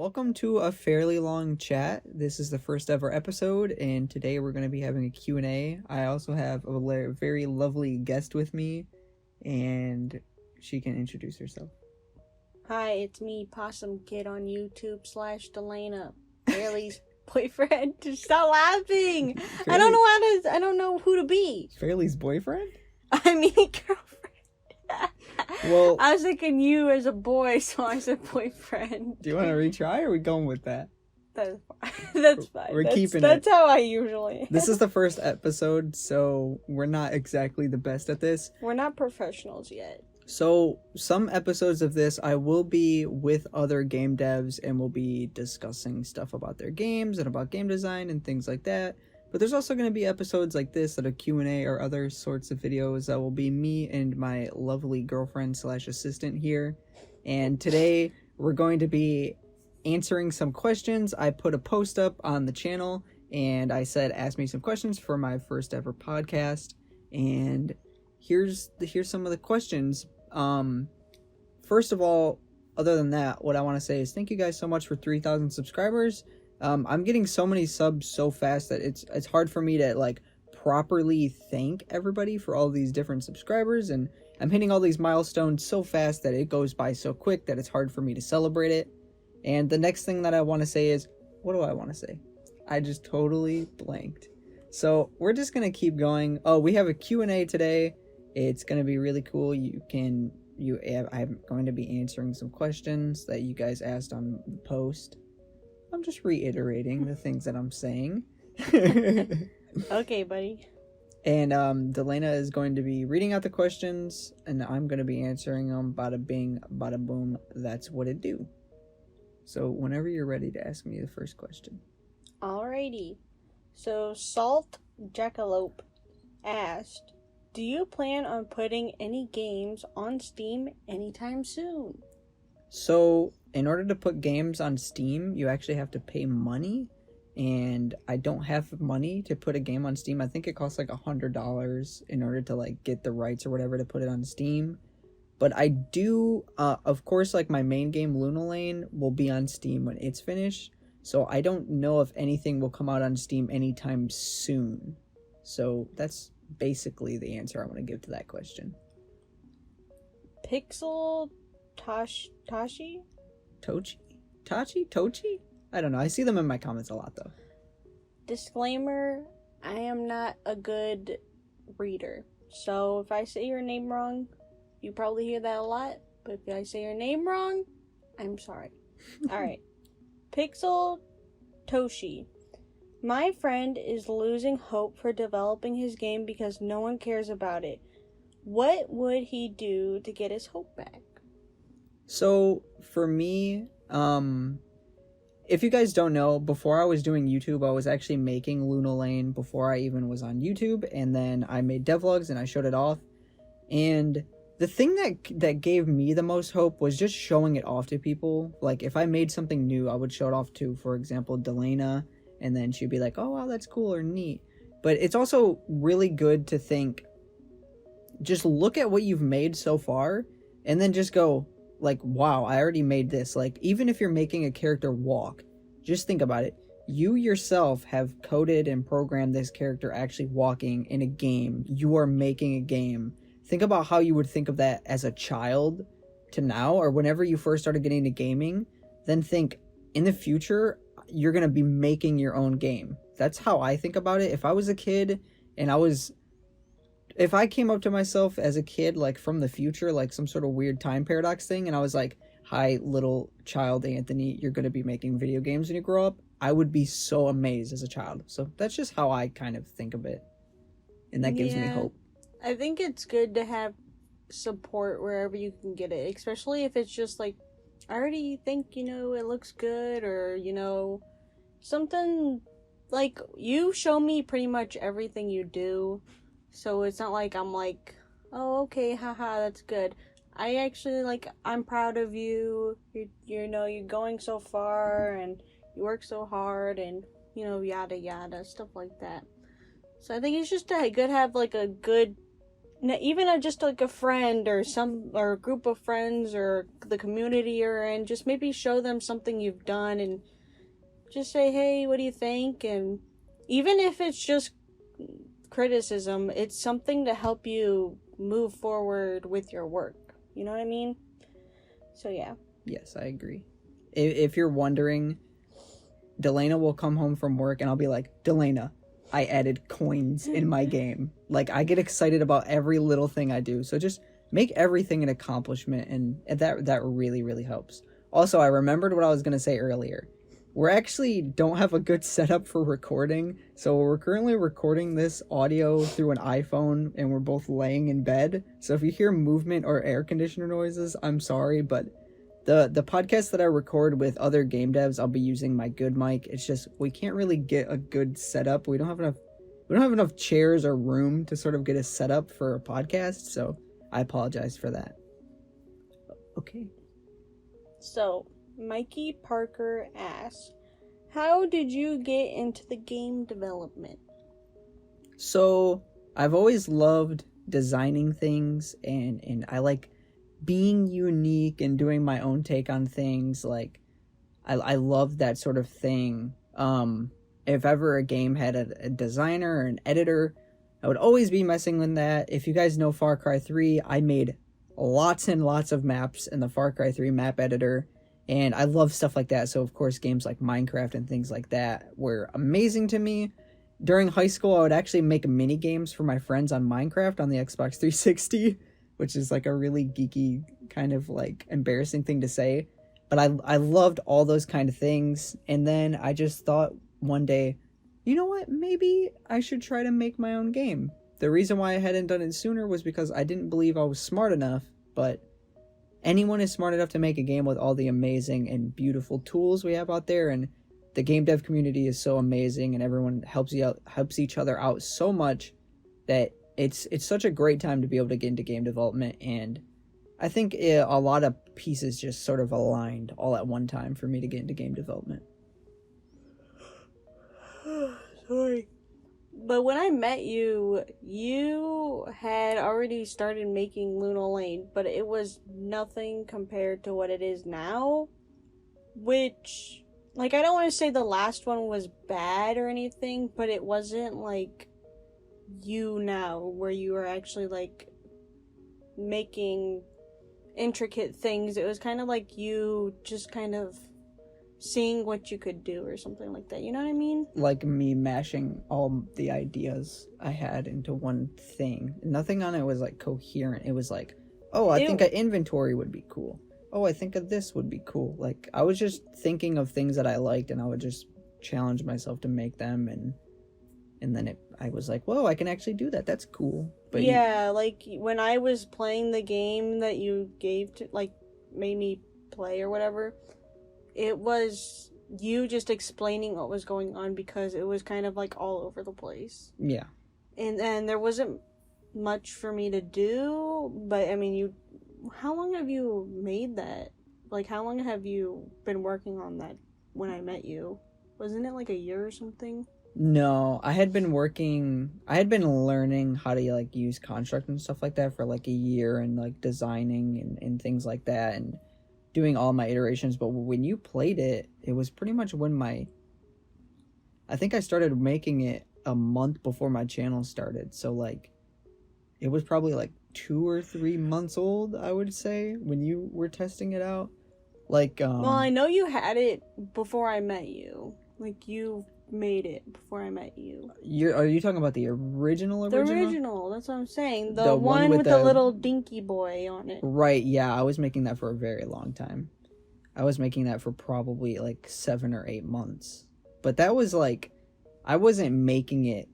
Welcome to a fairly long chat. This is the first ever episode, and today we're going to be having a Q&A. I also have a very lovely guest with me, and she can introduce herself. Hi, it's me, Possum Kid on YouTube /Delana, Fairlii's boyfriend. Just stop laughing. I don't know who to be. Fairlii's boyfriend? I mean, girlfriend. Well, I was thinking you as a boy, so I said boyfriend. Do you want to retry, or are we going with that? That's fine. That's fine. We're keeping it. That's how I usually. This is the first episode, so we're not exactly the best at this. We're not professionals yet. So, some episodes of this, I will be with other game devs, and we'll be discussing stuff about their games and about game design and things like that. But there's also going to be episodes like this that are Q&A or other sorts of videos that will be me and my lovely girlfriend / assistant here. And today we're going to be answering some questions. I put a post up on the channel and I said, ask me some questions for my first ever podcast. And here's some of the questions. First of all, other than that, what I want to say is thank you guys so much for 3,000 subscribers. I'm getting so many subs so fast that it's hard for me to properly thank everybody for all these different subscribers, and I'm hitting all these milestones so fast that it goes by so quick that it's hard for me to celebrate it. And the next thing that I want to say is, what do I want to say? I just totally blanked. So we're just gonna keep going. Oh, we have a Q&A today. It's gonna be really cool. I'm going to be answering some questions that you guys asked on the post. I'm just reiterating the things that I'm saying. Okay, buddy. And Delana is going to be reading out the questions, and I'm going to be answering them. Bada bing, bada boom. That's what it do. So whenever you're ready to ask me the first question. Alrighty. So Salt Jackalope asked, do you plan on putting any games on Steam anytime soon? So, in order to put games on Steam, you actually have to pay money, and I don't have money to put a game on Steam. I think it costs $100 in order to get the rights or whatever to put it on Steam. But I do, of course, my main game, Luna Lane, will be on Steam when it's finished. So I don't know if anything will come out on Steam anytime soon. So that's basically the answer I want to give to that question. PixelTosh Tochi? Tochi? I don't know. I see them in my comments a lot, though. Disclaimer, I am not a good reader. So if I say your name wrong, you probably hear that a lot. But if I say your name wrong, I'm sorry. Alright. PixelTosh. My friend is losing hope for developing his game because no one cares about it. What would he do to get his hope back? So, for me, if you guys don't know, before I was doing YouTube, I was actually making Luna Lane before I even was on YouTube, and then I made devlogs and I showed it off. And the thing that gave me the most hope was just showing it off to people. If I made something new, I would show it off to, for example, Delana, and then she'd be like, oh, wow, that's cool or neat. But it's also really good to think, just look at what you've made so far, and then just go, wow, I already made this. Even if you're making a character walk, just think about it. You yourself have coded and programmed this character actually walking in a game. You are making a game. Think about how you would think of that as a child to now, or whenever you first started getting into gaming. Then think, in the future, you're going to be making your own game. That's how I think about it. If I was a kid and if I came up to myself as a kid, from the future, some sort of weird time paradox thing, and I was like, hi, little child Anthony, you're going to be making video games when you grow up, I would be so amazed as a child. So that's just how I kind of think of it. And that gives me hope. I think it's good to have support wherever you can get it, especially if it's just I already think, it looks good, or, something you show me pretty much everything you do. So it's not I'm oh, okay, haha, that's good. I actually, I'm proud of you. You're going so far, and you work so hard, and, yada yada, stuff like that. So I think it's just good to have, a good even just like a friend or a group of friends or the community you're in, just maybe show them something you've done and just say, hey, what do you think? And even if it's just criticism, it's something to help you move forward with your work. You know what I mean? So yeah. Yes, I agree. If you're wondering, Delana will come home from work and I'll be like, Delana, I added coins in my game. Like, I get excited about every little thing I do. So just make everything an accomplishment, and that really, really helps. Also, I remembered what I was going to say earlier. We actually don't have a good setup for recording, so we're currently recording this audio through an iPhone, and we're both laying in bed. So if you hear movement or air conditioner noises, I'm sorry, but the podcast that I record with other game devs, I'll be using my good mic. It's just we can't really get a good setup. We don't have enough chairs or room to sort of get a setup for a podcast, so I apologize for that. Okay. So, Mikey Parker asks, how did you get into the game development? So, I've always loved designing things, and I like being unique and doing my own take on things. Like, I love that sort of thing. If ever a game had a designer or an editor, I would always be messing with that. If you guys know Far Cry 3, I made lots and lots of maps in the Far Cry 3 map editor, and I love stuff like that. So of course games like Minecraft and things like that were amazing to me. During high school, I would actually make mini games for my friends on Minecraft on the Xbox 360, which is like a really geeky kind of like embarrassing thing to say, but I loved all those kind of things. And then I just thought one day, you know what, maybe I should try to make my own game. The reason why I hadn't done it sooner was because I didn't believe I was smart enough, but anyone is smart enough to make a game with all the amazing and beautiful tools we have out there, and the game dev community is so amazing, and everyone helps each other out so much that it's such a great time to be able to get into game development. And I think a lot of pieces just sort of aligned all at one time for me to get into game development. Sorry. But when I met you, you had already started making Luna Lane, but it was nothing compared to what it is now. Which, like, I don't want to say the last one was bad or anything, but it wasn't like you now, where you are actually, like, making intricate things. It was kind of like you just kind of seeing what you could do or something like that. You know what I mean? Like me mashing all the ideas I had into one thing. Nothing on it was like coherent. It was like, oh, I think an inventory would be cool. Oh, I think of this would be cool. Like, I was just thinking of things that I liked, and I would just challenge myself to make them, and then I was like, whoa, I can actually do that. That's cool. But yeah, like when I was playing the game that you gave to, like, made me play or whatever, it was you just explaining what was going on, because it was kind of like all over the place. Yeah. And then there wasn't much for me to do, but I mean, how long have you made that? Like, how long have you been working on that when I met you? Wasn't it like a year or something? No, I had been learning how to like use construct and stuff like that for like a year, and like designing and things like that, and doing all my iterations. But when you played it, it was pretty much when I think I started making it a month before my channel started. So like, it was probably like 2 or 3 months old, I would say, when you were testing it out. Like, well, I know you had it before I met you. Like, you made it before I met you. Are you talking about the original? The original, that's what I'm saying. The one with the little dinky boy on it. Right, yeah, I was making that for a very long time. I was making that for probably like 7 or 8 months. But that was like, I wasn't making it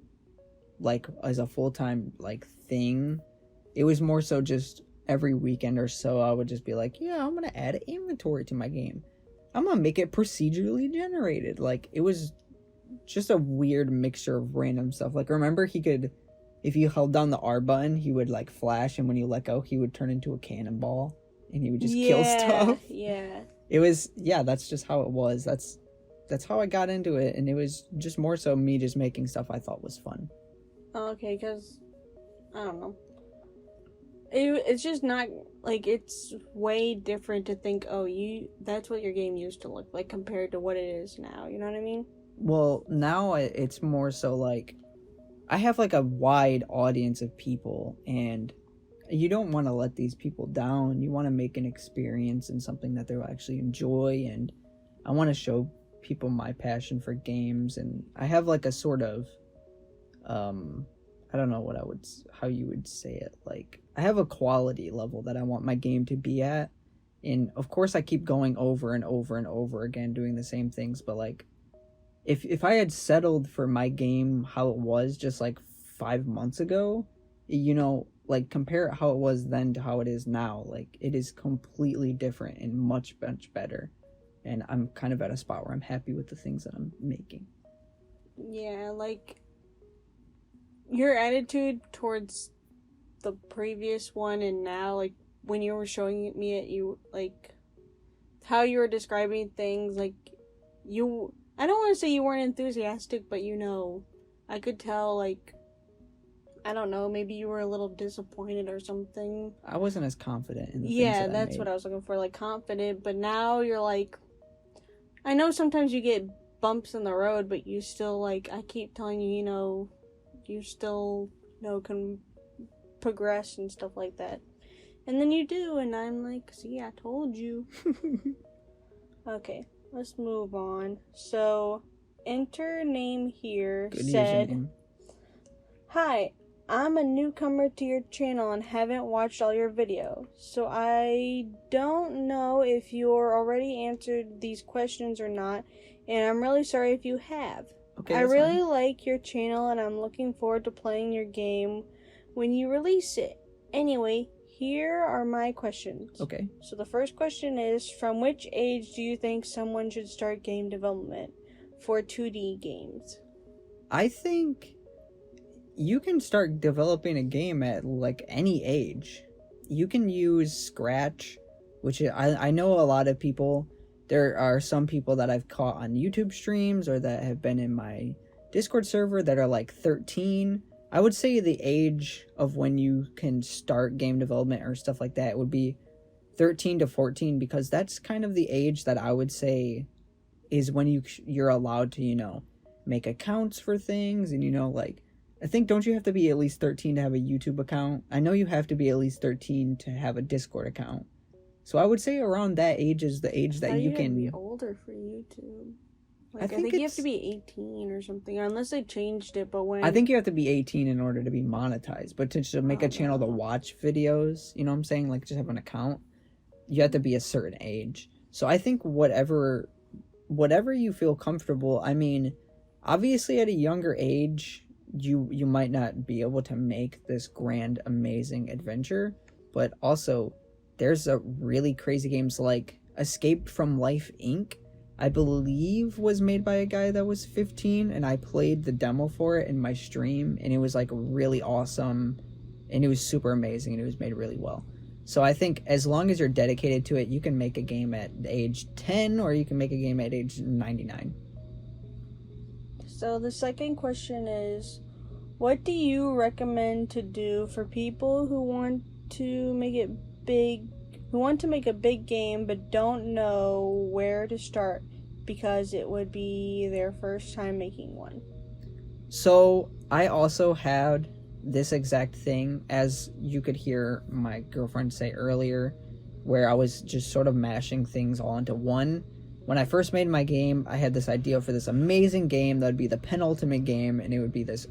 like as a full-time like thing. It was more so just every weekend or so I would just be like, yeah, I'm gonna add an inventory to my game. I'm gonna make it procedurally generated. Like, it was just a weird mixture of random stuff. Like, remember, he could, if you held down the R button, he would like flash, and when you let go, he would turn into a cannonball, and he would just kill stuff. Yeah. It was, yeah, that's just how it was. That's how I got into it, and it was just more so me just making stuff I thought was fun. Okay, because, I don't know. it's just not, like, it's way different to think, oh, that's what your game used to look like compared to what it is now, you know what I mean? Well, now it's more so like I have like a wide audience of people, and you don't want to let these people down. You want to make an experience and something that they'll actually enjoy, and I want to show people my passion for games. And I have like a sort of I don't know how you would say it, like I have a quality level that I want my game to be at, and of course I keep going over and over and over again doing the same things, but like if I had settled for my game how it was just like 5 months ago, you know, like compare how it was then to how it is now, like it is completely different and much better. And I'm kind of at a spot where I'm happy with the things that I'm making. Yeah, like your attitude towards the previous one and now, like when you were showing me it, you like how you were describing things, like I don't want to say you weren't enthusiastic, but you know, I could tell, like, I don't know, maybe you were a little disappointed or something. I wasn't as confident in the things that that's what I was looking for, like confident, but now you're like, I know sometimes you get bumps in the road, but you still, like, I keep telling you, you know, you still, you know, can progress and stuff like that. And then you do, and I'm like, see, I told you. Okay, let's move on. So, enter name here said, "Hi, I'm a newcomer to your channel and haven't watched all your videos, so I don't know if you're already answered these questions or not, and I'm really sorry if you have. Okay, I really like your channel and I'm looking forward to playing your game when you release it. Anyway, here are my questions." Okay. So the first question is, from which age do you think someone should start game development for 2D games? I think you can start developing a game at like any age. You can use Scratch, which I know a lot of people. There are some people that I've caught on YouTube streams or that have been in my Discord server that are like 13. I would say the age of when you can start game development or stuff like that would be 13 to 14, because that's kind of the age that I would say is when you're allowed to, you know, make accounts for things. And, you know, like, I think, don't you have to be at least 13 to have a YouTube account? I know you have to be at least 13 to have a Discord account. So I would say around that age is the age that you can... be older for YouTube. Like, I think you have to be 18 or something, unless they changed it, but when... I think you have to be 18 in order to be monetized, but to make a channel to watch videos, you know what I'm saying? Like, just have an account, you have to be a certain age. So I think whatever you feel comfortable, I mean, obviously at a younger age, you might not be able to make this grand, amazing adventure, but also there's a really crazy games like Escape from Life Inc., I believe was made by a guy that was 15, and I played the demo for it in my stream, and it was like really awesome, and it was super amazing, and it was made really well. So I think as long as you're dedicated to it, you can make a game at age 10, or you can make a game at age 99. So the second question is, what do you recommend to do for people who want to make a big game but don't know where to start because it would be their first time making one? So I also had this exact thing, as you could hear my girlfriend say earlier, where I was just sort of mashing things all into one. When I first made my game, I had this idea for this amazing game that would be the penultimate game, and it would be this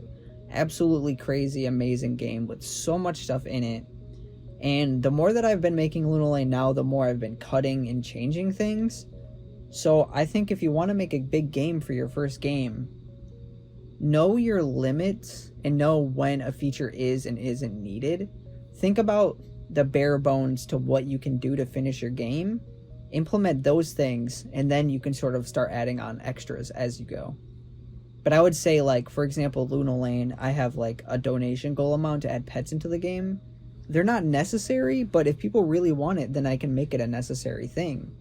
absolutely crazy, amazing game with so much stuff in it. And the more that I've been making Luna Lane now, the more I've been cutting and changing things. So I think if you want to make a big game for your first game, know your limits and know when a feature is and isn't needed. Think about the bare bones to what you can do to finish your game. Implement those things, and then you can sort of start adding on extras as you go. But I would say, like, for example, Luna Lane, I have like a donation goal amount to add pets into the game. They're not necessary, but if people really want it, then I can make it a necessary thing.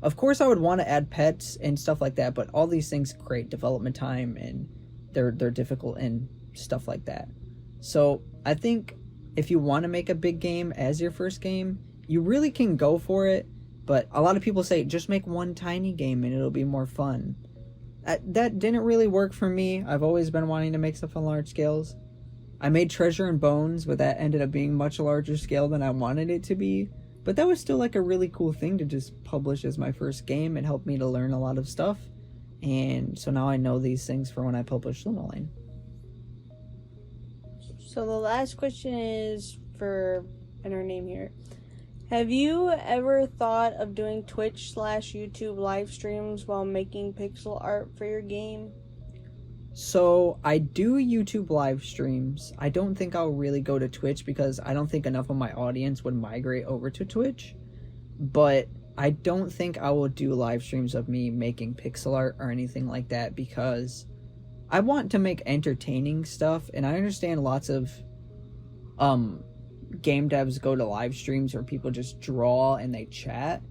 Of course, I would want to add pets and stuff like that, but all these things create development time, and they're difficult and stuff like that. So I think if you want to make a big game as your first game, you really can go for it, but a lot of people say just make one tiny game and it'll be more fun. That didn't really work for me. I've always been wanting to make stuff on large scales. I made Treasure and Bones, but that ended up being much larger scale than I wanted it to be. But that was still like a really cool thing to just publish as my first game. It helped me to learn a lot of stuff. And so now I know these things for when I publish Luna Lane. So the last question is for enter name here. Have you ever thought of doing Twitch/YouTube live streams while making pixel art for your game? So I do YouTube live streams. I don't think I'll really go to Twitch because I don't think enough of my audience would migrate over to Twitch. But I don't think I will do live streams of me making pixel art or anything like that because I want to make entertaining stuff, and I understand lots of game devs go to live streams where people just draw and they chat,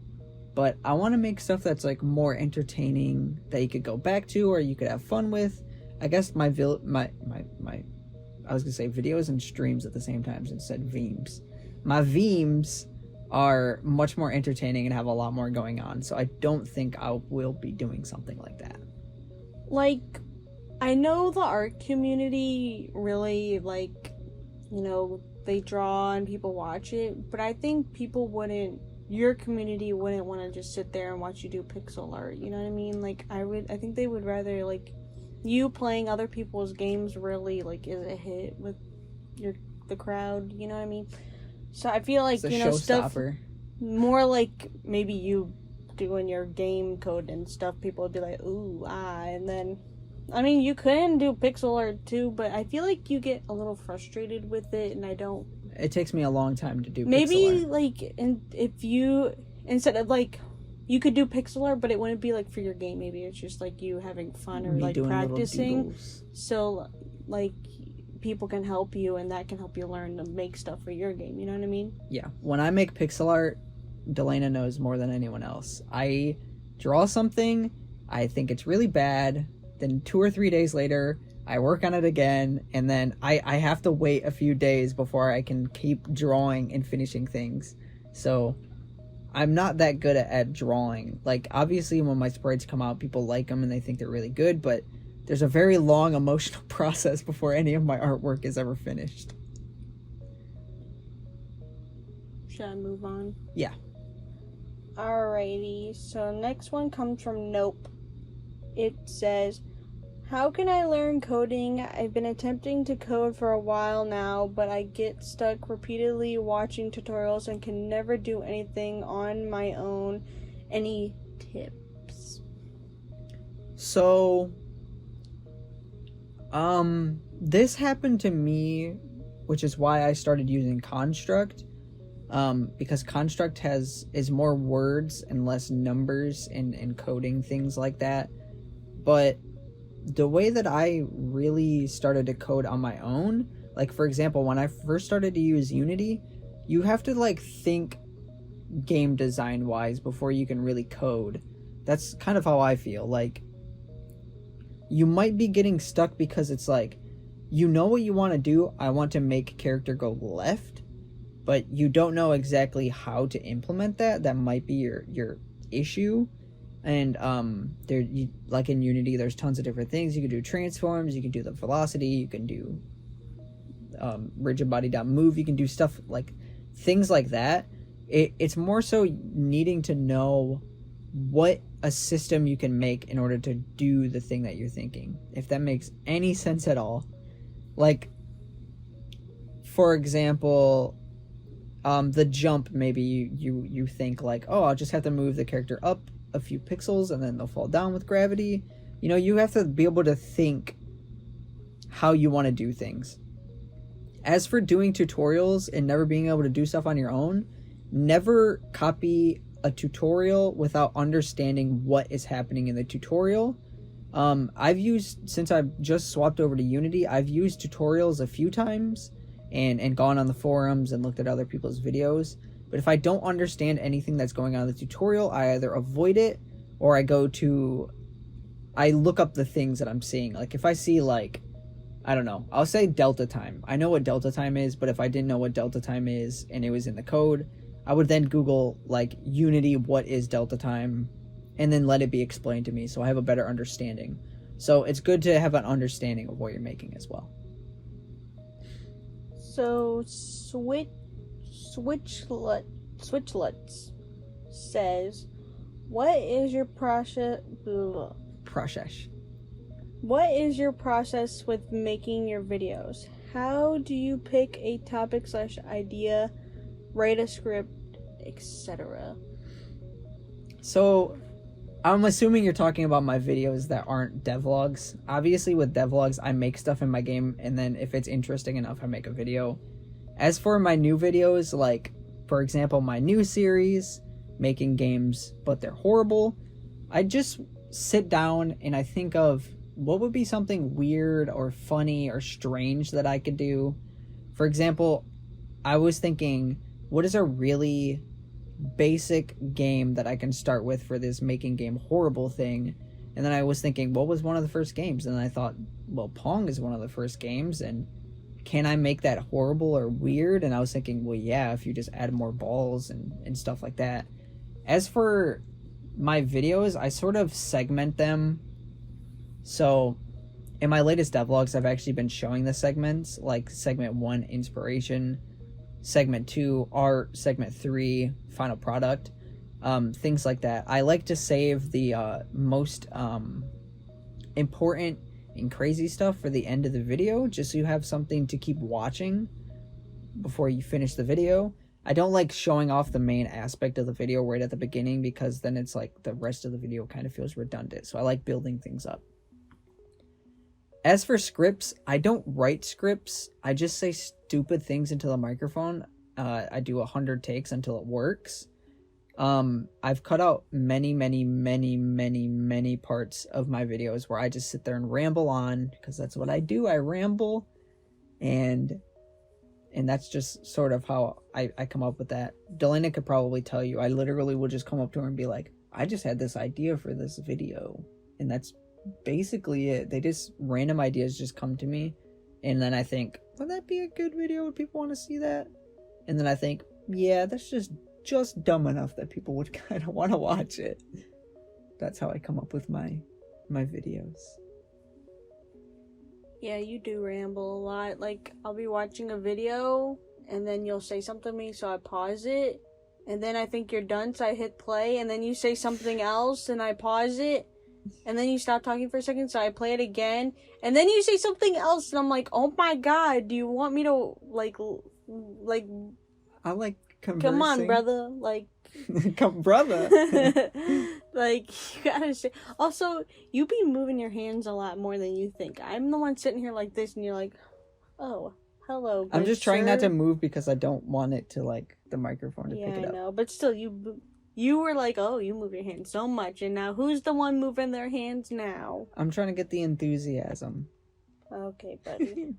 but I want to make stuff that's like more entertaining that you could go back to or you could have fun with. I guess I was gonna say videos and streams at the same time instead veems. My veems are much more entertaining and have a lot more going on, so I don't think I will be doing something like that. Like, I know the art community really, like, you know, they draw and people watch it, but I think your community wouldn't want to just sit there and watch you do pixel art, you know what I mean? Like, I think they would rather, like, you playing other people's games really, like, is a hit with the crowd, you know what I mean? So I feel like, you know, stuff more like maybe you doing your game code and stuff, people would be like, ooh, and then, I mean, you can do pixel art too, but I feel like you get a little frustrated with it, and I don't. It takes me a long time to do maybe pixel art. Like, and if you, instead of like, you could do pixel art, but it wouldn't be like for your game. Maybe it's just like you having fun or like practicing. So like people can help you, and that can help you learn to make stuff for your game. You know what I mean? Yeah. When I make pixel art, Delana knows more than anyone else. I draw something, I think it's really bad, then 2 or 3 days later, I work on it again, and then I have to wait a few days before I can keep drawing and finishing things. So I'm not that good at drawing. Like, obviously when my sprites come out, people like them and they think they're really good, but there's a very long emotional process before any of my artwork is ever finished. Should I move on? Yeah. Alrighty, so next one comes from Nope. It says, how can I learn coding? I've been attempting to code for a while now, but I get stuck repeatedly watching tutorials and can never do anything on my own. Any tips? So, this happened to me, which is why I started using Construct. Because Construct is more words and less numbers and coding, things like that. But the way that I really started to code on my own, like for example, when I first started to use Unity, you have to like think game design wise before you can really code. That's kind of how I feel. Like, you might be getting stuck because it's like, you know what you want to do. I want to make character go left, but you don't know exactly how to implement that. That might be your issue. And like in Unity, there's tons of different things. You can do transforms, you can do the velocity, you can do rigid body.move, you can do stuff like things like that. It's more so needing to know what a system you can make in order to do the thing that you're thinking, if that makes any sense at all. Like, for example, the jump, maybe you think like, oh, I'll just have to move the character up a few pixels and then they'll fall down with gravity. You know, you have to be able to think how you want to do things. As for doing tutorials and never being able to do stuff on your own, never copy a tutorial without understanding what is happening in the tutorial. Since I've just swapped over to Unity, I've used tutorials a few times and gone on the forums and looked at other people's videos. But if I don't understand anything that's going on in the tutorial, I either avoid it or I look up the things that I'm seeing. Like if I see like, I don't know. I'll say delta time. I know what delta time is, but if I didn't know what delta time is and it was in the code, I would then Google, like, Unity, what is delta time, and then let it be explained to me so I have a better understanding. So it's good to have an understanding of what you're making as well. So Switchluts says, what is your process? What is your process with making your videos? How do you pick a topic/idea, write a script, etc.? So, I'm assuming you're talking about my videos that aren't devlogs. Obviously, with devlogs, I make stuff in my game, and then if it's interesting enough, I make a video. As for my new videos, like, for example, my new series, Making Games But They're Horrible, I just sit down and I think of what would be something weird or funny or strange that I could do. For example, I was thinking, what is a really basic game that I can start with for this Making Game Horrible thing? And then I was thinking, what was one of the first games? And then I thought, well, Pong is one of the first games, and can I make that horrible or weird? And I was thinking, well, yeah, if you just add more balls and stuff like that. As for my videos, I sort of segment them. So in my latest devlogs, I've actually been showing the segments, like segment 1, inspiration, segment 2, art, segment 3, final product, things like that. I like to save the most important and crazy stuff for the end of the video, just so you have something to keep watching before you finish the video. I don't like showing off the main aspect of the video right at the beginning, because then it's like the rest of the video kind of feels redundant. So I like building things up. As for scripts, I don't write scripts. I just say stupid things into the microphone. I do 100 takes until it works. I've cut out many parts of my videos where I just sit there and ramble on, because that's what I do. I ramble, and that's just sort of how I come up with that. Delana could probably tell you, I literally will just come up to her and be like, I just had this idea for this video, and that's basically it. They just, random ideas just come to me, and then I think, would that be a good video? Would people want to see that? And then I think, yeah, that's just dumb enough that people would kind of want to watch it. That's how I come up with my videos. Yeah, you do ramble a lot. Like, I'll be watching a video, and then you'll say something to me, so I pause it, and then I think you're done, so I hit play, and then you say something else, and I pause it, and then you stop talking for a second, so I play it again, and then you say something else, and I'm like, oh my god, do you want me to, like... I like conversing. Come on, brother, like... Come, brother! Like, you gotta say... Also, you be moving your hands a lot more than you think. I'm the one sitting here like this, and you're like, oh, hello, I'm just trying sir. not to move because I don't want it to, like, the microphone to pick it up. Yeah, I know, but still, you were like, oh, you move your hands so much, and now who's the one moving their hands now? I'm trying to get the enthusiasm. Okay, buddy.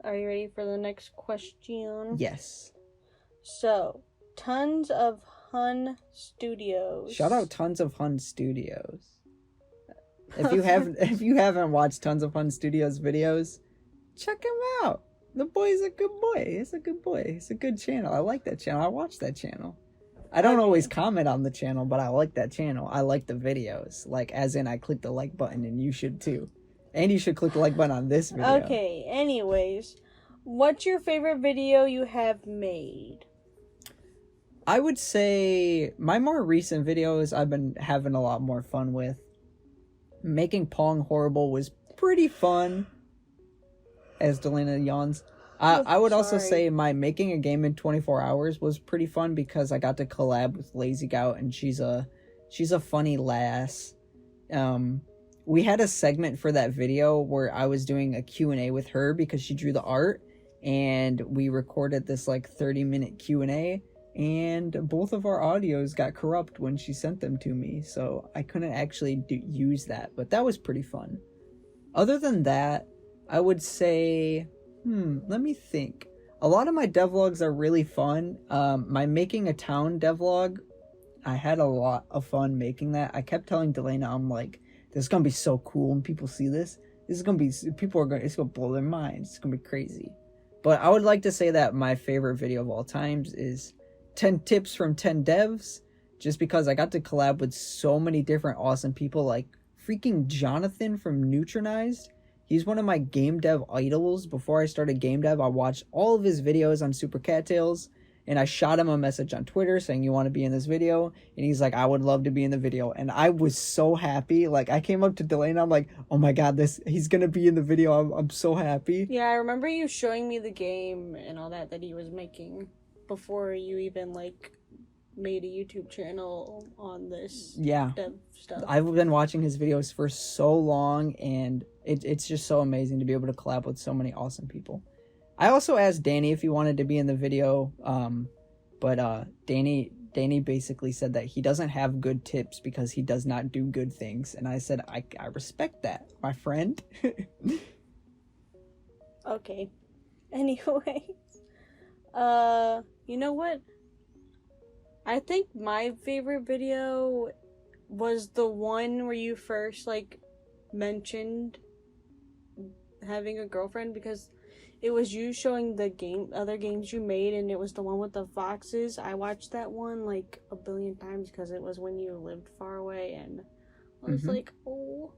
Are you ready for the next question? Yes. So, Tons of Hun Studios. Shout out Tons of Hun Studios. If you haven't watched Tons of Hun Studios videos, check him out. The boy's a good boy. He's a good boy. It's a good channel. I like that channel. I watch that channel. I don't always comment on the channel, but I like that channel. I like the videos. Like, as in, I click the like button, and you should too. And you should click the like button on this video. Okay, anyways. What's your favorite video you have made? I would say my more recent videos I've been having a lot more fun with. Making Pong Horrible was pretty fun. As Delana yawns. I would also say my Making a Game in 24 Hours was pretty fun, because I got to collab with LazyGout, and she's a funny lass. We had a segment for that video where I was doing a Q&A with her because she drew the art, and we recorded this like 30-minute Q&A, and both of our audios got corrupt when she sent them to me, so I couldn't actually use that, but that was pretty fun. Other than that, I would say, let me think. A lot of my devlogs are really fun. My Making a Town devlog, I had a lot of fun making that. I kept telling Delana, I'm like, this is gonna be so cool when people see this. This is gonna be, it's gonna blow their minds. It's gonna be crazy. But I would like to say that my favorite video of all times is 10 tips from 10 devs, just because I got to collab with so many different awesome people, like freaking Jonathan from Neutronized. He's one of my game dev idols. Before I started game dev, I watched all of his videos on Super Cattails, and I shot him a message on Twitter saying, you want to be in this video? And he's like, I would love to be in the video. And I was so happy. Like, I came up to Delane, I'm like, oh my god, he's gonna be in the video. I'm so happy. Yeah, I remember you showing me the game and all that he was making before you even, like, made a YouTube channel on this dev stuff. I've been watching his videos for so long, and it's just so amazing to be able to collab with so many awesome people. I also asked Danny if he wanted to be in the video, but Danny basically said that he doesn't have good tips because he does not do good things, and I said, I respect that, my friend. Okay. Anyways, you know what? I think my favorite video was the one where you first, like, mentioned having a girlfriend, because it was you showing the other games you made, and it was the one with the foxes. I watched that one like a billion times because it was when you lived far away, and I was like, oh.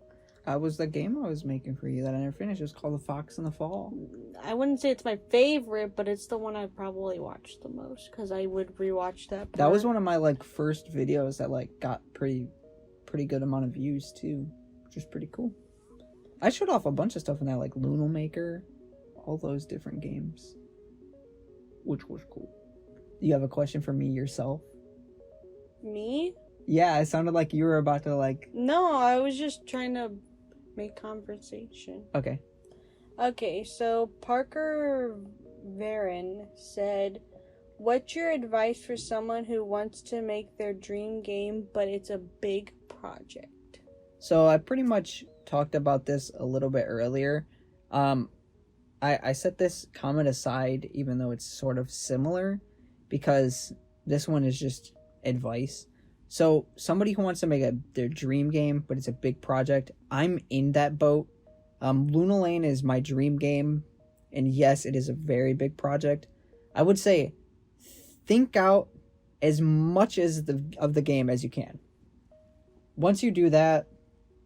That was the game I was making for you that I never finished. It was called The Fox in the Fall. I wouldn't say it's my favorite, but it's the one I probably watched the most because I would rewatch that part. That was one of my like first videos that like got pretty good amount of views too, which is pretty cool. I showed off a bunch of stuff in that, like Luno Maker, all those different games, which was cool. You have a question for me yourself? Me? Yeah, it sounded like you were about to like... No, I was just trying to make conversation. Okay. Okay, so Parker Varon said, what's your advice for someone who wants to make their dream game, but it's a big project? So I pretty much talked about this a little bit earlier. I set this comment aside, even though it's sort of similar, because this one is just advice. So somebody who wants to make their dream game, but it's a big project, I'm in that boat. Luna Lane is my dream game, and yes, it is a very big project. I would say think out as much of the game as you can. Once you do that,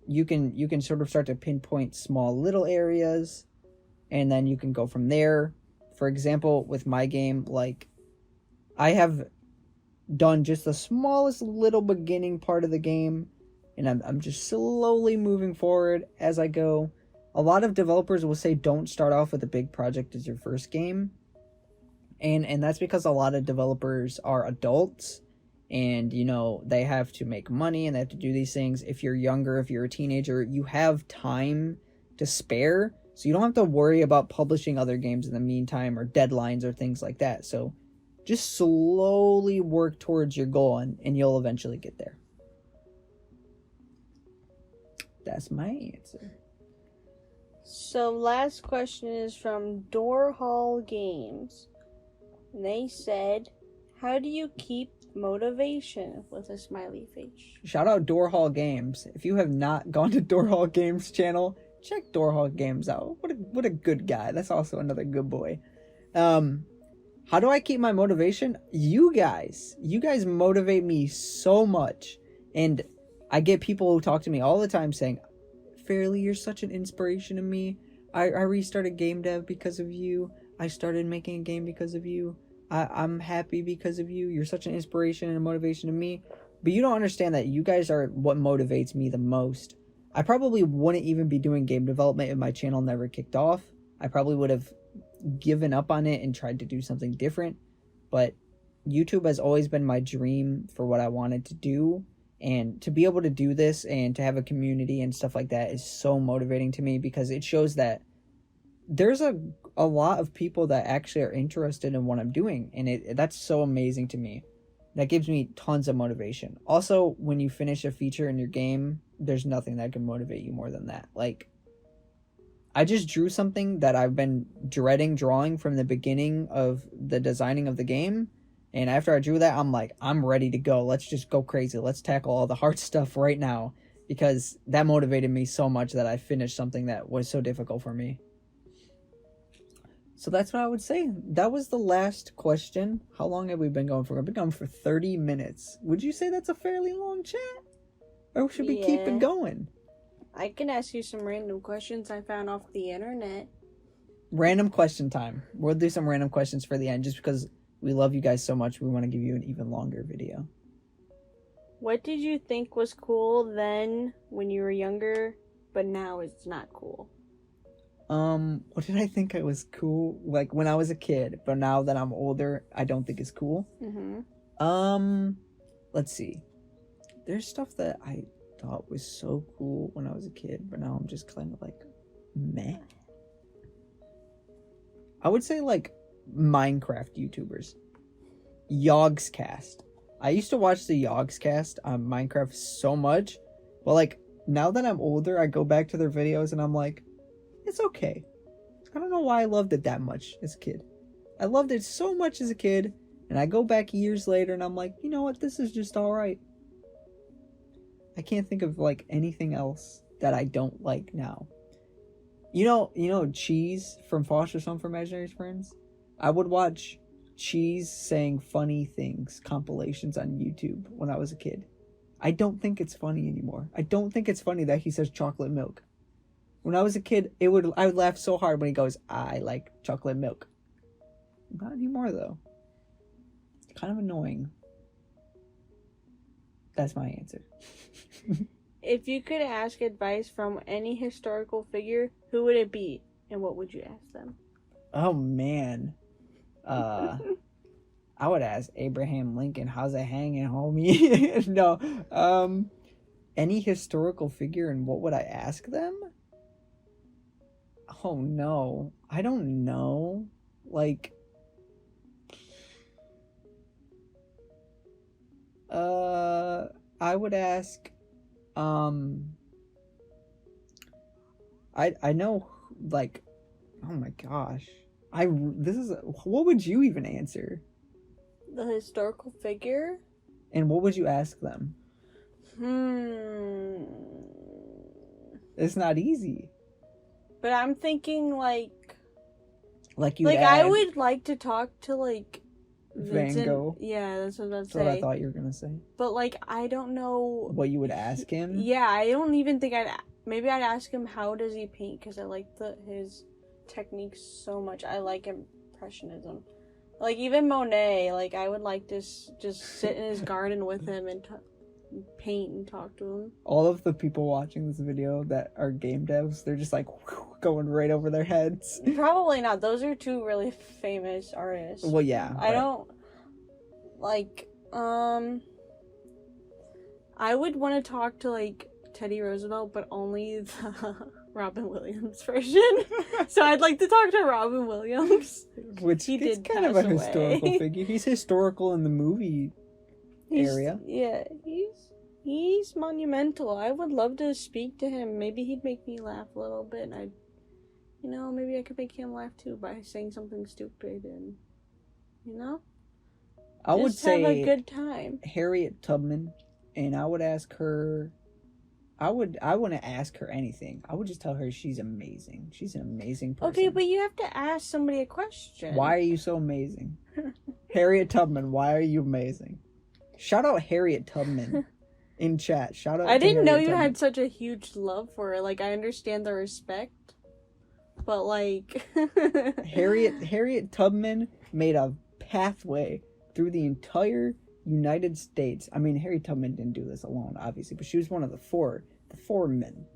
you can sort of start to pinpoint small little areas, and then you can go from there. For example, with my game, like, I have done just the smallest little beginning part of the game, and I'm just slowly moving forward as I go. A lot of developers will say don't start off with a big project as your first game, and that's because a lot of developers are adults, and you know, they have to make money and they have to do these things. If you're younger, if you're a teenager, you have time to spare, so you don't have to worry about publishing other games in the meantime or deadlines or things like that. So just slowly work towards your goal, and you'll eventually get there. That's my answer. So last question is from Door Hall Games. They said, how do you keep motivation, with a smiley face? Shout out Door Hall Games. If you have not gone to Door Hall Games channel, check Door Hall Games out. What a good guy. That's also another good boy. How do I keep my motivation? You guys motivate me so much. And I get people who talk to me all the time saying, Fairlii, you're such an inspiration to me. I restarted game dev because of you. I started making a game because of you. I'm happy because of you. You're such an inspiration and a motivation to me. But you don't understand that you guys are what motivates me the most. I probably wouldn't even be doing game development if my channel never kicked off. I probably would have given up on it and tried to do something different. But YouTube has always been my dream for what I wanted to do. And to be able to do this and to have a community and stuff like that is so motivating to me, because it shows that there's a lot of people that actually are interested in what I'm doing. And that's so amazing to me. That gives me tons of motivation. Also, when you finish a feature in your game, there's nothing that can motivate you more than that. Like, I just drew something that I've been dreading drawing from the beginning of the designing of the game. And after I drew that, I'm like, I'm ready to go. Let's just go crazy. Let's tackle all the hard stuff right now. because that motivated me so much that I finished something that was so difficult for me. So that's what I would say. That was the last question. How long have we been going for? We've been going for 30 minutes. Would you say that's a fairly long chat? Or should we keep it going? I can ask you some random questions I found off the internet. Random question time. We'll do some random questions for the end just because we love you guys so much. We want to give you an even longer video. What did you think was cool then when you were younger, but now it's not cool? What did I think I was cool? Like when I was a kid, but now that I'm older, I don't think it's cool. Let's see. There's stuff that I thought was so cool when I was a kid, but now I'm just kind of like, meh. I would say like Minecraft YouTubers. Yogscast. I used to watch the Yogscast on Minecraft so much, but like now that I'm older, I go back to their videos and I'm like, it's okay. I don't know why I loved it that much as a kid. I loved it so much as a kid, and I go back years later and I'm like, you know what, this is just alright. I can't think of like anything else that I don't like now. You know Cheese from Foster's Home for Imaginary Friends? I would watch Cheese saying funny things compilations on YouTube when I was a kid. I don't think it's funny anymore. I don't think it's funny that he says chocolate milk. When I was a kid, I would laugh so hard when he goes, I like chocolate milk. Not anymore though. It's kind of annoying. That's my answer. If you could ask advice from any historical figure, who would it be? And what would you ask them? Oh man. I would ask Abraham Lincoln, how's it hanging, homie? No. Any historical figure, and what would I ask them? Oh no. I don't know. Like I would ask I know, like, oh my gosh. What would you even answer? The historical figure? And what would you ask them? It's not easy. But I'm thinking like you I would like to talk to like Van Gogh. Yeah, that's what I'd say. That's what I thought you were gonna say. But like I don't know what you would ask him. Yeah, I don't even think maybe I'd ask him how does he paint, because I like his techniques so much. I like impressionism. Like even Monet, like I would like to just sit in his garden with him and paint and talk to him. All of the people watching this video that are game devs, they're just like going right over their heads. Probably not. Those are two really famous artists. Well, yeah. I don't like I would want to talk to like Teddy Roosevelt, but only the Robin Williams version. So I'd like to talk to Robin Williams, which he did kind of a historical figure. He's historical in the movie area. Yeah, he's monumental. I would love to speak to him. Maybe he'd make me laugh a little bit, and maybe I could make him laugh too by saying something stupid, and I would say have a good time. Harriet Tubman, and I would ask her. I wouldn't ask her anything. I would just tell her she's amazing. She's an amazing person. Okay, but you have to ask somebody a question. Why are you so amazing? Harriet Tubman, why are you amazing? Shout out Harriet Tubman in chat. Shout out. I didn't know you had such a huge love for her. Like, I understand the respect, but like Harriet Tubman made a pathway through the entire United States. I mean, Harriet Tubman didn't do this alone, obviously, but she was one of the four men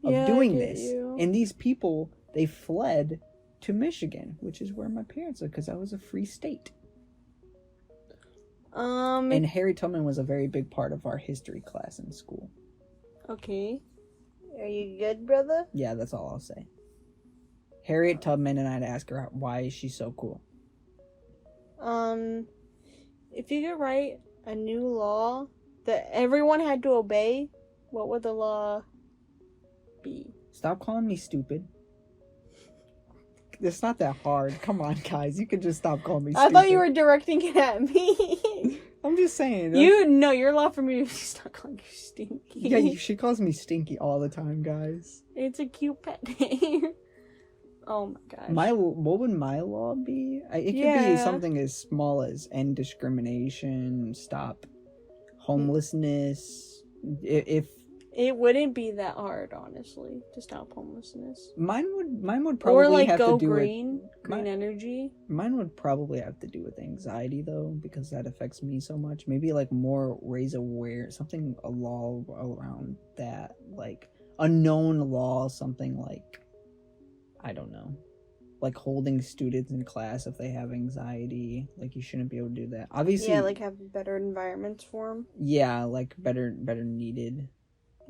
of doing this. And these people, they fled to Michigan, which is where my parents live, because that was a free state. And Harriet Tubman was a very big part of our history class in school. Okay. Are you good, brother? Yeah, that's all I'll say. Harriet Tubman, and I'd ask her why is she so cool. If you could write a new law that everyone had to obey, what would the law be? Stop calling me stupid. It's not that hard. Come on, guys. You can just stop calling me stupid. I thought you were directing it at me. I'm just saying. You're allowed for me to stop calling you Stinky. Yeah, she calls me Stinky all the time, guys. It's a cute pet name. Oh my gosh. What would my law be? It could be something as small as end discrimination, stop homelessness. If it wouldn't be that hard, honestly, to stop homelessness. Mine would probably have to do green energy. Mine would probably have to do with anxiety though, because that affects me so much. Maybe like more raise a law around that, like a known law, something like, I don't know, like holding students in class if they have anxiety. Like you shouldn't be able to do that. Obviously, yeah, like have better environments for them. Yeah, like better needed.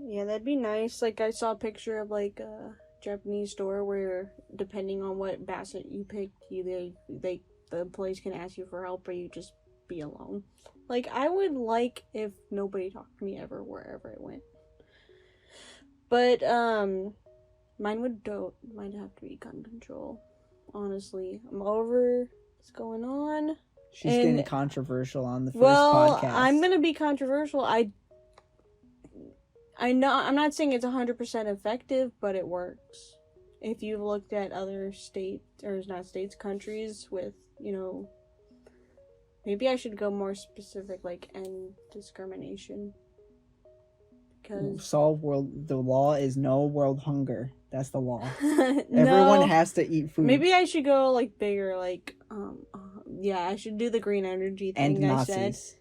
Yeah, that'd be nice. Like I saw a picture of like a Japanese store where, depending on what basset you picked, the employees can ask you for help or you just be alone. Like I would like if nobody talked to me ever wherever I went. But mine might have to be gun control. Honestly, I'm over what's going on. She's getting controversial on the first podcast. I'm gonna be controversial. I know I'm not saying it's 100% effective, but it works. If you've looked at other countries with, maybe I should go more specific, like end discrimination. Because the law is no world hunger. That's the law. Everyone has to eat food. Maybe I should go like bigger, like I should do the green energy thing. And Nazis.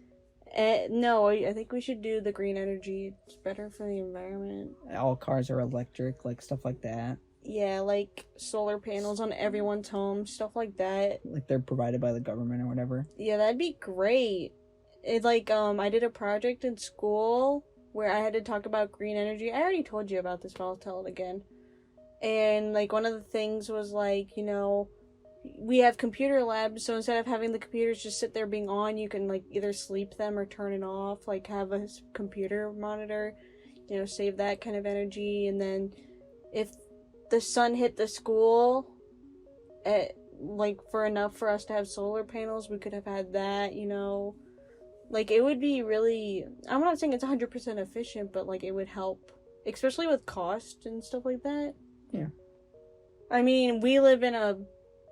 No, I think we should do the green energy. It's better for the environment. All cars are electric, like stuff like that. Yeah, like solar panels on everyone's home, stuff like that. Like they're provided by the government or whatever. Yeah, that'd be great. It like I did a project in school where I had to talk about green energy. I already told you about this, but I'll tell it again. And like one of the things was like, we have computer labs, so instead of having the computers just sit there being on, you can like either sleep them or turn it off, like have a computer monitor, save that kind of energy. And then if the sun hit the school like for enough for us to have solar panels, we could have had that, like it would be really, I'm not saying it's 100% efficient, but like it would help, especially with cost and stuff like that. Yeah. I mean, we live in a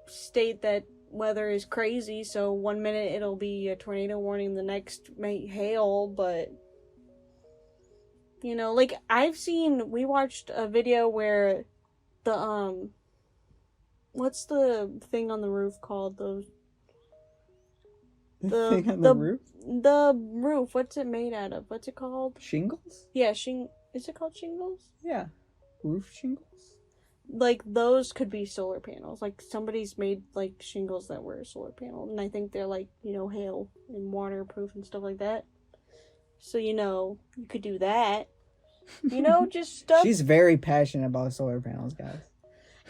state that weather is crazy, so one minute it'll be a tornado warning, the next may hail, but like we watched a video where the what's the thing on the roof called? The thing on the roof? The roof, what's it made out of? What's it called? Shingles? Yeah, is it called shingles? Yeah. Roof shingles? Like, those could be solar panels. Like, somebody's made, like, shingles that were a solar panel. And I think they're, like, hail and waterproof and stuff like that. So, you could do that. Just stuff. She's very passionate about solar panels, guys.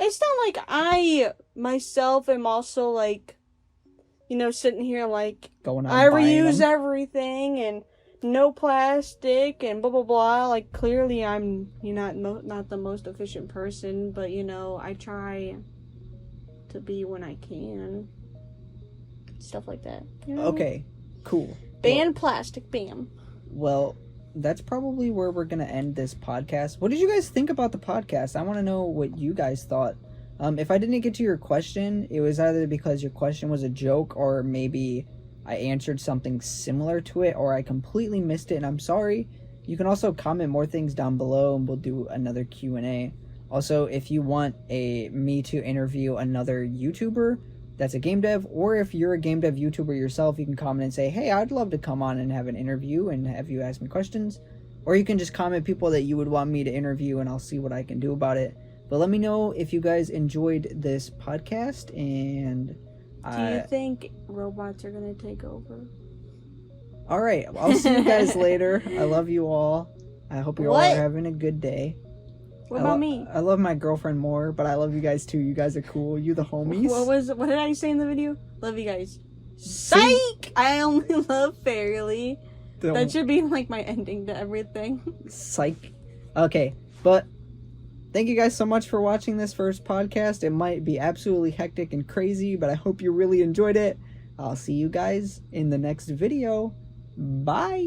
It's not like I, myself, am also, like, sitting here, like, I reuse everything and no plastic and blah blah blah. Like clearly I'm not the most efficient person, but I try to be when I can. Stuff like that. Okay, cool. Ban plastic, bam. Well, that's probably where we're gonna end this podcast. What did you guys think about the podcast? I want to know what you guys thought. If I didn't get to your question, it was either because your question was a joke or maybe I answered something similar to it, or I completely missed it, and I'm sorry. You can also comment more things down below, and we'll do another Q&A. Also, if you want me to interview another YouTuber that's a game dev, or if you're a game dev YouTuber yourself, you can comment and say, hey, I'd love to come on and have an interview and have you ask me questions. Or you can just comment people that you would want me to interview, and I'll see what I can do about it. But let me know if you guys enjoyed this podcast, and do you think robots are going to take over? Alright, I'll see you guys later. I love you all. I hope you all are having a good day. What about me? I love my girlfriend more, but I love you guys too. You guys are cool. You the homies. What did I say in the video? Love you guys. Psych! I only love Fairlii. That should be like my ending to everything. Psych. Okay, but thank you guys so much for watching this first podcast. It might be absolutely hectic and crazy, but I hope you really enjoyed it. I'll see you guys in the next video. Bye.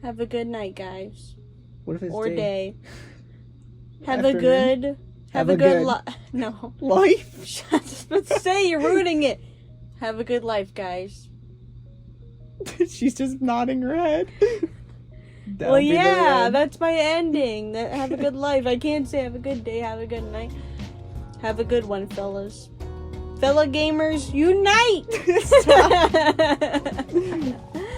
Have a good night, guys. What if it's Or day. Have Afternoon? a good... Have a good no. life? I was about to say, you're ruining it. Have a good life, guys. She's just nodding her head. Well, yeah, that's my ending. Have a good life. I can't say have a good day, have a good night. Have a good one, fellas. Fella gamers, unite!